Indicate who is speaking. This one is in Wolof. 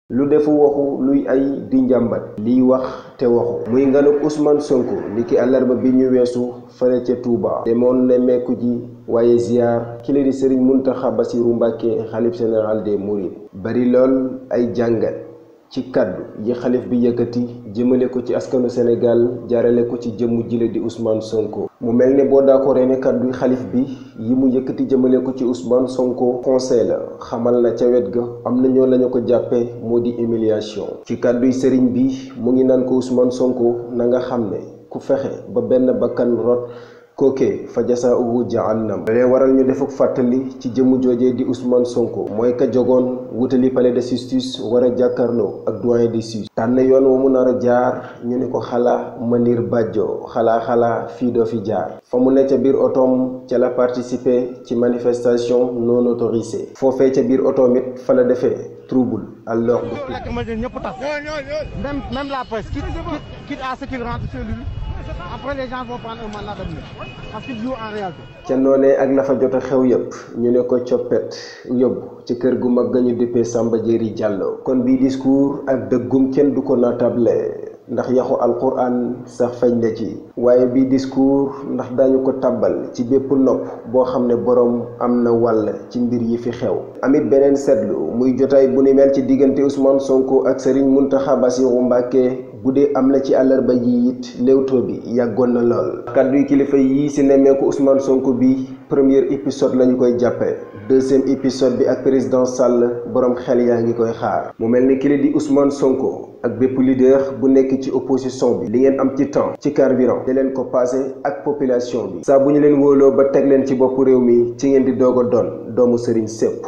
Speaker 1: lu defu waxu luy ay di njàmbat liy wax te waxu muy nganuk Ousmane Sonko niki àllarba bi ñu weesu fële ca Touba demoon nemmeeku ji waaye ziar kile di Serigne Mountakha Bassirou Mbacké xalif général des Mourides bari lool ay jàngat ci kaddu yi xalif bi yëkkati jëmale ko ci askanu Sénégal jaarale ko ci jëmm jile di Ousmane Sonko mu mel ne boo d'accordé ne kaddu xalif bi yi mu yëkkati jëmale ko ci Ousmane Sonko conseil la xamal na ca wet ga am na ñoo lañu ko jàppe moo di humiliation ci kadduy sëriñ bi mu ngi naan ko Ousmane Sonko na nga xam ne ku fexe ba benn bakkan rot kooke fa jasaa'uhu jahannam lee waral ñu defuk fàttali ci jëmm joojee di Ousmane Sonko mooy ka jogoon wutali palais de justice war a jàkkarloo ak doyen des juges tànn yoon wa mu nar a jaar ñu ni ko xalaa Manir Badjo xalaa fii doo fi jaar fa mu ne ca biir otoom ca la participer ci manifestation non autorisée foofee ca biir otoom it fa la defee trouble à l'ordre public.
Speaker 2: Même la presse quitte à ce qu'il rentre chez lui. Après les gens vont prendre un mandat d'amener parce qu'il joue en réalité.
Speaker 1: ca noonee ak la fa jot a xew yépp ñu ne ko coppet yóbbu ci kër gu mag ga ñu dippee Samba Diéry Diallo kon bii discours ak dëggum kenn du ko natable ndax yaxu alquran sax feeñ na ci waaye bii discours ndax dañu ko tàbbal ci bépp nopp boo xam ne boroom am na wàll ci mbir yi fi xew amit beneen seetlu muy jotaay bu ni mel ci diggante Ousmane Sonko ak Serigne Mountakha Bassirou Mbacké bu dee am na ci àllarba ji it léewtoo bi yàggoon na lool kàdduy kilifa yii si nemmeeku Ousmane Sonko bi premier épisode lañu koy jàppe deuxième épisode bi ak président Sall borom xel yaa ngi koy xaar mu mel ni kili di Ousmane Sonko ak bépp leader bu nekk ci opposition bi li ngeen am ci temps ci carburant da leen ko passé ak population bi saa bu ñu leen wóoloo ba teg leen ci boppu réew mi ci ngeen di doog a doon doomu sëriñ sépp